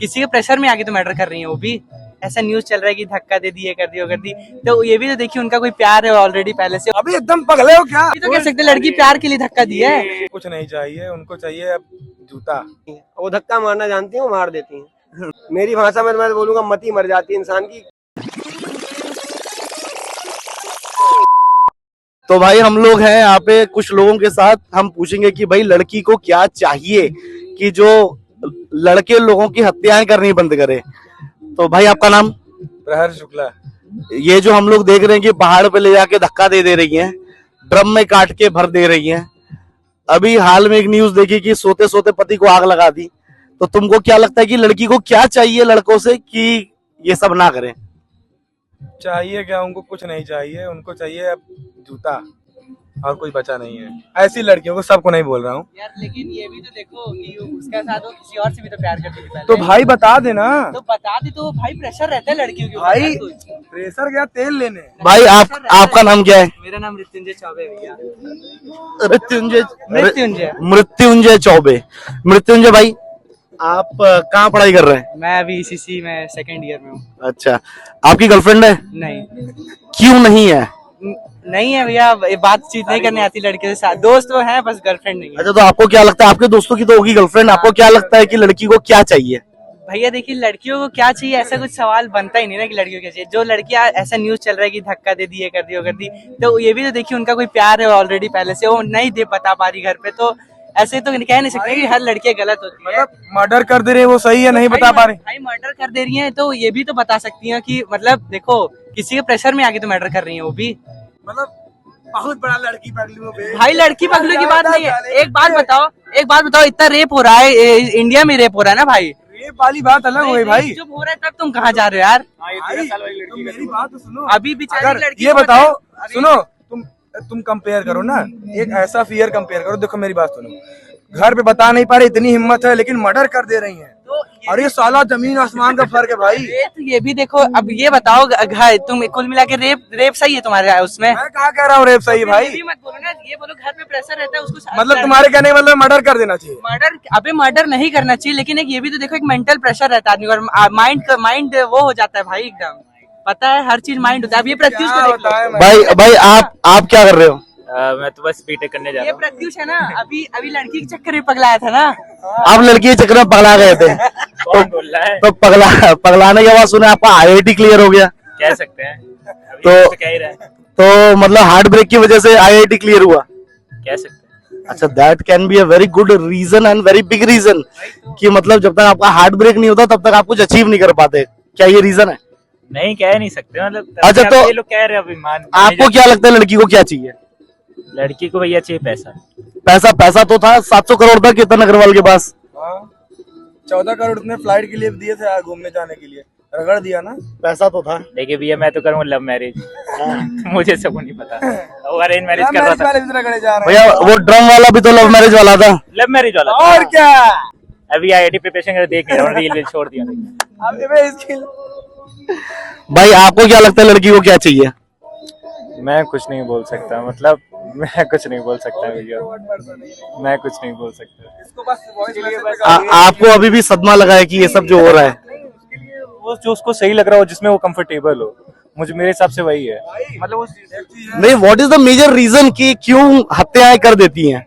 किसी के प्रेशर में आके तो मैटर कर रही है वो भी। ऐसा न्यूज चल रहा है कि धक्का दे दिए, कर दी, वो कर दी, तो ये भी तो देखिए उनका कोई प्यार है ऑलरेडी पहले से। अभी एकदम पगले हो क्या? ये तो कह सकते लड़की प्यार के लिए धक्का दी है। कुछ नहीं चाहिए उनको, चाहिए अब जूता। वो धक्का मारना जानती है, वो मार देती है। मेरी भाषा में मैं बोलूंगा मती मर जाती है इंसान की। तो भाई हम लोग हैं यहाँ पे कुछ लोगों के साथ, हम पूछेंगे कि भाई लड़की को क्या चाहिए कि जो लड़के लोगों की हत्याएं करनी बंद करे। तो भाई आपका नाम? प्रहर शुक्ला। ये जो हम लोग देख रहे हैं कि पहाड़ पे ले जाके धक्का दे रही हैं, ड्रम में काट के भर दे रही हैं। अभी हाल में एक न्यूज देखी कि सोते सोते पति को आग लगा दी। तो तुमको क्या लगता है कि लड़की को क्या चाहिए लड़कों से कि ये सब ना करें? चाहिए क्या? उनको कुछ नहीं चाहिए, उनको चाहिए अब जूता, और कोई बचा नहीं है। ऐसी लड़कियों को, सबको नहीं बोल रहा हूँ यार, लेकिन ये भी तो देखो कि उसका साथ वो किसी और से भी तो प्यार करती थी पहले। तो भाई बता देना। तो बता दी तो भाई प्रेशर रहता है लड़कियों के ऊपर। भाई प्रेशर गया तेल लेने। भाई आपका नाम क्या है? मेरा नाम मृत्युंजय चौबे है भैया। मृत्युंजय मृत्युंजय चौबे। मृत्युंजय भाई आप कहाँ पढ़ाई कर रहे हैं? मैं अभी ईसीसी में सेकंड ईयर में हूँ। अच्छा, आपकी गर्लफ्रेंड है? नहीं क्यों नहीं है? नहीं है भैया, बातचीत नहीं करने आती लड़के के साथ। दोस्त वो है, बस गर्लफ्रेंड नहीं है। अच्छा, तो आपको क्या लगता है, आपके दोस्तों की तो होगी गर्लफ्रेंड, आपको क्या लगता है कि लड़की को क्या चाहिए? भैया देखिए, लड़कियों को क्या चाहिए ऐसा कुछ सवाल बनता ही नहीं ना कि लड़कियों को क्या चाहिए। जो लड़कियां, ऐसा न्यूज चल रहा है कि धक्का दे दिए, कर दी, वो कर दी, तो ये भी तो देखिए उनका कोई प्यार है ऑलरेडी पहले से, वो नहीं दे बता पा रही घर पे। तो ऐसे तो कह नहीं सकते कि हर लड़की गलत होती है। मतलब मर्डर कर दे रहे हैं, वो सही है, नहीं बता पा रहे। भाई मर्डर कर दे रही है तो ये भी तो बता सकती है कि मतलब देखो किसी के प्रेशर में आके तो मर्डर कर रही है वो भी। मतलब बहुत बड़ा लड़की पगलू है भाई लड़की पगलू की बात नहीं है। एक बात बताओ, इतना रेप हो रहा है इंडिया में, रेप हो रहा है ना भाई। रेप वाली बात अलग हो गई भाई। जब हो रहा है तब तुम कहाँ जा रहे हो यार? तुम मेरी बात तो सुनो। अभी बेचारी लड़की ये बताओ, सुनो, तुम कंपेयर करो ना, एक ऐसा फियर कंपेयर करो। देखो मेरी बात सुनो, घर पे बता नहीं पा रहे, इतनी हिम्मत है, लेकिन मर्डर कर दे रही हैं। और ये साला जमीन आसमान का फर्क है भाई। तो ये भी देखो, अब ये बताओ घर तुम कुल मिला के रेप सही है तुम्हारे उसमें? मैं कहाँ कह रहा हूँ रेप सही है भाई। मत बोलो ना, ये बोलो घर पे प्रेशर रहता है उसको। मतलब तुम्हारे कहने का मतलब मर्डर कर देना चाहिए? मर्डर नहीं करना चाहिए, लेकिन एक ये भी तो देखो, एक मेंटल प्रेशर रहता है आदमी का, माइंड वो हो जाता है भाई एकदम। पता है हर चीज माइंड होता है। अब ये प्रत्युष को देख लो। भाई आप क्या कर रहे हो? मैं तो बस बीटेक करने जा रहा ये हूँ। प्रत्युष है ना, अभी लड़की के चक्कर में पगलाया था ना। आप लड़की के चक्कर में पगला गए थे? कौन बोल रहा है? तो पगलाने के बाद सुना आपका IIT क्लियर हो गया? कह सकते हैं, अभी तो कह ही रहे हैं। तो मतलब हार्ट ब्रेक की वजह से IIT क्लियर हुआ? कह सकते हैं। अच्छा, that can be a very good reason and very big reason कि मतलब जब तक आपका हार्ट ब्रेक नहीं होता तब तक आप कुछ अचीव नहीं कर पाते। क्या ये रीजन है? नहीं, कह नहीं सकते, मतलब अच्छा, तो ये लोग कह रहे हैं अभी। आपको क्या लगता है लड़की को क्या चाहिए? लड़की को भैया चाहिए पैसा तो था 700 करोड़ था केतन अग्रवाल के पास। 14 करोड़ उसने फ्लाइट के लिए दिए थे, घूमने जाने के लिए रगड़ दिया ना। पैसा तो था। देखिए भैया, मैं तो करूँगा लव मैरिज। मुझे सब नहीं पता, वो अरेंज मैरिज कर रहा था भैया। वो ड्रम वाला भी तो लव मैरिज वाला था। लव मैरिज वाला और क्या, अभी IIT प्रिपरेशन कर देख रहा हूँ, रील छोड़ दिया। भाई आपको क्या लगता है लड़की को क्या चाहिए? मैं कुछ नहीं बोल सकता, मतलब मैं कुछ नहीं बोल सकता भैया, मैं कुछ नहीं बोल सकता। आपको अभी भी सदमा लगा है कि ये सब जो हो रहा है? वो जो उसको सही लग रहा हो, जिसमें वो कंफर्टेबल हो, मेरे हिसाब से वही है। मतलब नहीं, what is the major reason कि क्यों हत्याएं कर देती हैं?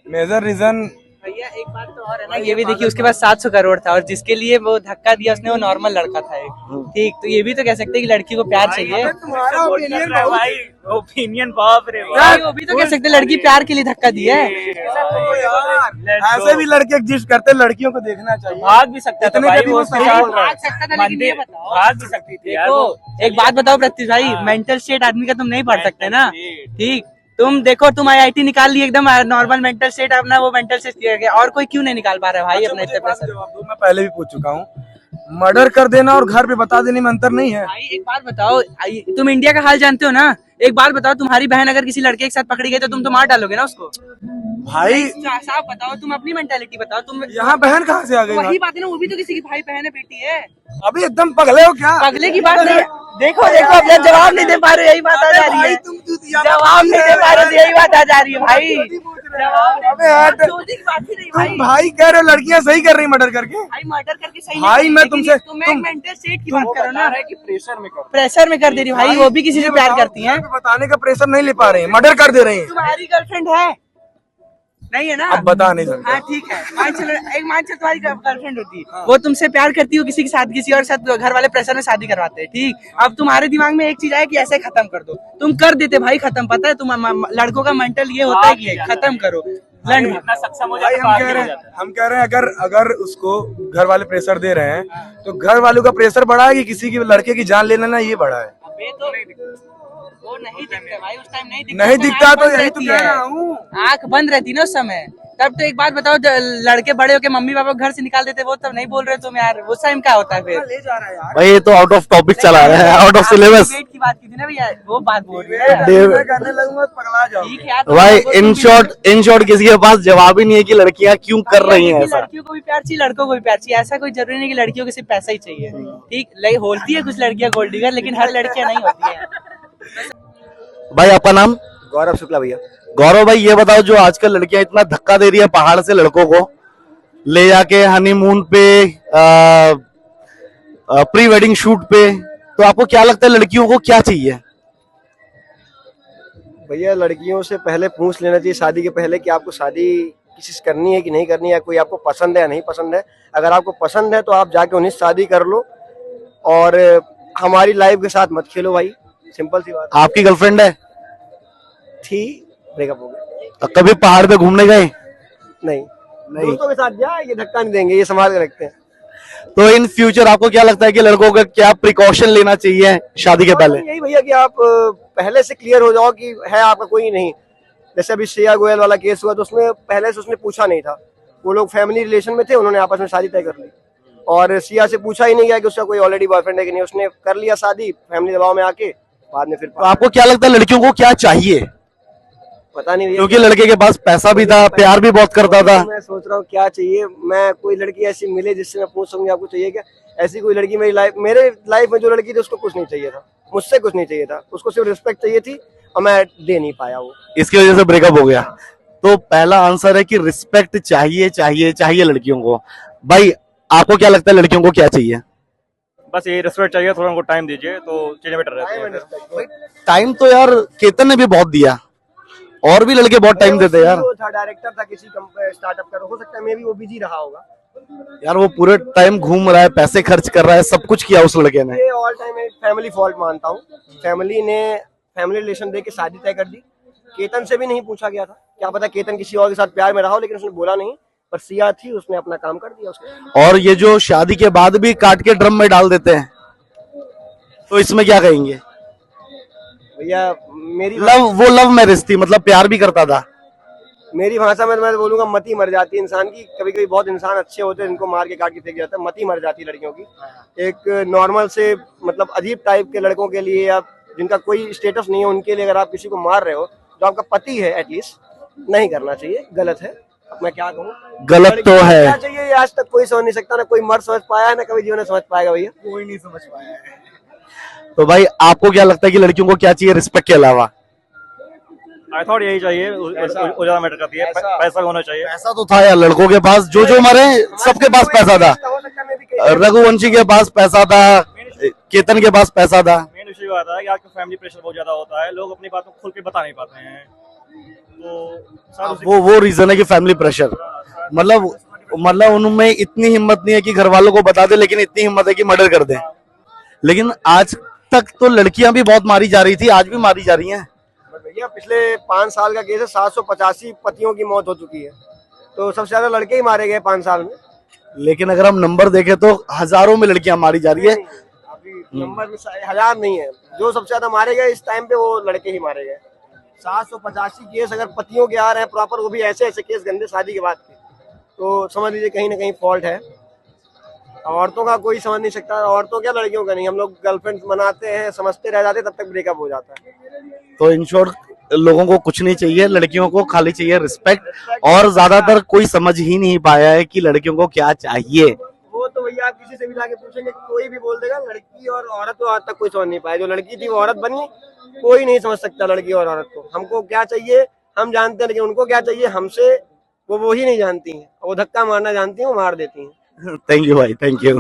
मेजर रीजन भैया एक बात तो और है ना, ये भी देखिए उसके पास 700 करोड़ था और जिसके लिए वो धक्का दिया उसने वो नॉर्मल लड़का था एक। ठीक, तो ये भी तो कह सकते हैं कि लड़की को प्यार चाहिए। तुम्हारा ओपिनियन भाई, ओपिनियन बाप रे वो भी तो कह सकते हैं लड़की प्यार के लिए धक्का दी है। ऐसे भी लड़के एग्जिस्ट करते हैं, लड़कियों को देखना चाहिए। भाग भी सकता था भाई, वो उसके साथ भाग सकता था, लेकिन ये बताओ, भाग भी सकती थी यार। देखो एक बात बताओ प्रत्युष भाई, मेंटल स्टेट आदमी का तुम नहीं पढ़ सकते ना। ठीक, तुम देखो, तुम IIT निकाल ली एकदम नॉर्मल मेंटल स्टेट, अपना वो मेंटल स्टेट किया गया, और कोई क्यों नहीं निकाल पा रहा है भाई अपना इतने प्रेशर? मैं पहले भी पूछ चुका हूँ, मर्डर कर देना और घर पे बता देने में अंतर नहीं है भाई। एक बात बताओ, तुम इंडिया का हाल जानते हो ना? एक बात बताओ, तुम्हारी बहन अगर किसी लड़के के साथ पकड़ी गई तो तुम तो मार डालोगे ना उसको भाई। साफ बताओ, तुम अपनी मेंटालिटी बताओ। तुम यहाँ बहन कहाँ से आ गई? वही बात है ना, वो भी तो किसी की भाई बहन है, बेटी है। अभी एकदम पगले हो क्या? अगले की बात नहीं, देखो देखो अब जब जवाब नहीं दे पा रहे यही बात आ जा रही है, जवाब नहीं दे पा रहे यही बात आ जा रही है भाई, अबे हट, सोचने की बात ही नहीं भाई। तुम भाई कह रहे हो लड़कियां सही कर रही मर्डर करके? भाई मर्डर करके सही भाई नहीं, मैं लेकिन तुमसे- तुम एक मेंटल स्टेट की बात करो ना, कि प्रेशर में कर दे रही भाई, वो भी किसी से प्यार करती हैं। बताने का प्रेशर नहीं ले पा रहे हैं, मर्डर कर दे रहे हैं। तुम्हारी गर्लफ्रेंड है नहीं है ना? अब बता नहीं सकते। हाँ ठीक है, मान चलो तुम्हारी गर्लफ्रेंड होती है, वो तुमसे प्यार करती हो किसी के साथ, किसी और साथ, घर वाले प्रेशर में शादी करवाते हैं, ठीक। अब तुम्हारे दिमाग में एक चीज आया कि ऐसे खत्म कर दो, तुम कर देते भाई खत्म। पता है तुम लड़कों का मेंटल ये होता है कि खत्म करो, लड़ भाई हम कह रहे हैं अगर उसको घर वाले प्रेशर दे रहे हैं तो घर वालों का प्रेशर बढ़ा है कि किसी की लड़के की जान ले लेना ये बड़ा है? वो नहीं दिखता भाई, उस टाइम नहीं दिखता तो यही तो कह रहा हूँ। आंख बंद रहती ना उस समय। तब तो एक बात बताओ, लड़के बड़े होके मम्मी पापा घर से निकाल देते, वो तब नहीं बोल रहे तुम यार, उस टाइम क्या होता है फिर? ले जा रहा है यार। भाई ये तो आउट ऑफ टॉपिक चला रहा है, आउट ऑफ सिलेबस। डिबेट की बात की थी ना भैया, वो बात बोल रही है। मैं करने लगूंगा तो पगला जाओगे। ठीक है यार, तो भाई वो इन शॉर्ट किसी के पास जवाब ही नहीं है कि लड़कियां क्यों कर रही हैं ऐसा। लड़कियों को भी प्यार चाहिए, लड़कों को भी प्यार चाहिए, ऐसा कोई जरूरी नहीं कि लड़कियों को सिर्फ पैसा ही चाहिए, ठीक। होती है कुछ लड़कियां गोल्ड डिगर, लेकिन हर लड़कियां नहीं होती है। भाई आपका नाम? गौरव शुक्ला भैया। गौरव भाई ये बताओ, जो आजकल लड़कियां इतना धक्का दे रही है पहाड़ से लड़कों को ले जाके हनीमून पे, प्री वेडिंग शूट पे, तो आपको क्या लगता है लड़कियों को क्या चाहिए? भैया लड़कियों से पहले पूछ लेना चाहिए शादी के पहले कि आपको शादी किसी से करनी है कि नहीं करनी है, कोई आपको पसंद है या नहीं पसंद है। अगर आपको पसंद है तो आप जाके उन्हीं से शादी कर लो, और हमारी लाइफ के साथ मत खेलो भाई, सिंपल सी बात आपकी गर्लफ्रेंड है? थी, ब्रेकअप हो गया। कभी पहाड़ पे घूमने गए? नहीं, दोस्तों के साथ जा, ये धक्का नहीं देंगे, ये संभाल के रखते हैं। तो इन फ्यूचर आपको क्या लगता है कि लड़कों का क्या प्रिकॉशन लेना चाहिए शादी के पहले? यही भैया कि आप पहले से क्लियर हो जाओ कि है आपका कोई नहीं। जैसे अभी श्रेया गोयल वाला केस हुआ तो उसमें पहले से उसने पूछा नहीं था, वो लोग फैमिली रिलेशन में थे, उन्होंने आपस में शादी तय कर ली, और श्रेया से पूछा ही नहीं गया कि उसका कोई ऑलरेडी बॉयफ्रेंड है कि नहीं, उसने कर लिया शादी फैमिली दबाव में आके, बाद में फिर तो आपको क्या लगता है लड़कियों को क्या चाहिए? पता नहीं भैया, क्योंकि लड़के के पास पैसा भी था, प्यार भी बहुत करता था। मैं सोच रहा हूँ क्या चाहिए। मैं कोई लड़की ऐसी मिले जिससे मैं पूछ सकूँ आपको चाहिए क्या, ऐसी कोई लड़की मेरे लाइफ में जो लड़की थी उसको कुछ नहीं चाहिए था, मुझसे कुछ नहीं चाहिए था, उसको सिर्फ रिस्पेक्ट चाहिए थी और मैं दे नहीं पाया वो, इसकी वजह से ब्रेकअप हो गया। तो पहला आंसर है कि रिस्पेक्ट चाहिए चाहिए चाहिए लड़कियों को। भाई आपको क्या लगता है लड़कियों को क्या चाहिए? बस ये रिस्पेक्ट चाहिए, थोड़ा उनको टाइम दीजिए तो चीजें बेटर रहती हैं। टाइम तो यार केतन ने भी बहुत दिया, और भी लड़के बहुत टाइम देते हैं यार। वो था, डायरेक्टर था किसी स्टार्टअप का, हो सकता है मे भी वो बिजी रहा होगा। यार वो पूरे टाइम घूम रहा है, पैसे खर्च कर रहा है, सब कुछ किया उस लड़के ने। ये ऑल टाइम फैमिली फॉल्ट मानता हूँ। फैमिली ने फैमिली रिलेशन देके शादी तय कर दी। केतन से भी नहीं पूछा गया था, क्या पता केतन किसी और के साथ प्यार में रहा हो, लेकिन उसने बोला नहीं, पर सिया थी, उसने अपना काम कर दिया उसने। और ये जो शादी के बाद भी काट के ड्रम में डाल देते हैं, तो इसमें क्या कहेंगे? भैया मेरी वो लव मैरिज थी, मतलब प्यार भी करता था। मेरी भाषा में मैं बोलूंगा मती मर जाती है इंसान की। कभी कभी बहुत इंसान अच्छे होते हैं, इनको मार के काट के फेंक जाता है, मती मर जाती है लड़कियों की। एक नॉर्मल से मतलब अजीब टाइप के लड़कों के लिए या जिनका कोई स्टेटस नहीं है उनके लिए अगर आप किसी को मार रहे हो, जो आपका पति है, एटलीस्ट नहीं करना चाहिए, गलत है। मैं क्या कहूँ, गलत तो है। क्या चाहिए आज तक कोई समझ नहीं सकता, ना कोई मर्द समझ पाया है, ना कभी जीवन में समझ पाएगा भैया, कोई नहीं समझ पाया है। तो भाई आपको क्या लगता है कि लड़कियों को क्या चाहिए रिस्पेक्ट के अलावा? आई थॉट यही चाहिए, वो ज्यादा मैटर करती है, पैसा होना चाहिए। पैसा तो था यार लड़कों के पास, जो मरे सबके पास पैसा था। रघुवंशी के पास पैसा था, केतन के पास पैसा था। मेन इशू आता है कि आजकल फैमिली प्रेशर बहुत ज्यादा होता है, लोग अपनी बातों खुल के बता नहीं पाते हैं, तो वो रीजन है कि फैमिली प्रेशर, मतलब उनमें इतनी हिम्मत नहीं है कि घर वालों को बता दे, लेकिन इतनी हिम्मत है कि मर्डर कर दे। लेकिन आज तक तो लड़कियां भी बहुत मारी जा रही थी, आज भी मारी जा रही हैं। भैया पिछले 5 साल का केस है, 785 पतियों की मौत हो चुकी है, तो सबसे ज्यादा लड़के ही मारे गए 5 साल में। लेकिन अगर हम नंबर देखें तो हजारों में लड़कियां मारी जा रही है। अभी नंबर में 1000 नहीं है, जो सबसे ज्यादा मारे गए इस टाइम पे वो लड़के ही मारे गए। 785 केस अगर पतियों के आ रहे हैं प्रॉपर, वो भी ऐसे ऐसे केस गंदे शादी के बाद के, तो समझ लीजिए कहीं ना कहीं फॉल्ट है। औरतों का कोई समझ नहीं सकता, औरतों क्या लड़कियों का नहीं, हम लोग गर्लफ्रेंड मनाते हैं, समझते रह जाते, तब तक ब्रेकअप हो जाता है। तो इन शॉर्ट लोगों को कुछ नहीं चाहिए, लड़कियों को खाली चाहिए रिस्पेक्ट, और ज्यादातर कोई समझ ही नहीं पाया है कि लड़कियों को क्या चाहिए। वो वो तो भैया आप किसी से भी जाके पूछेंगे, कोई भी बोल देगा लड़की और औरत तो आज तक कोई समझ नहीं पाया। जो लड़की थी वो औरत बनी, कोई नहीं समझ सकता लड़की और औरत को। हमको क्या चाहिए हम जानते हैं, लेकिन उनको क्या चाहिए हमसे वो ही नहीं जानती हैं। वो धक्का मारना जानती हैं, वो मार देती हैं। थैंक यू भाई, थैंक यू।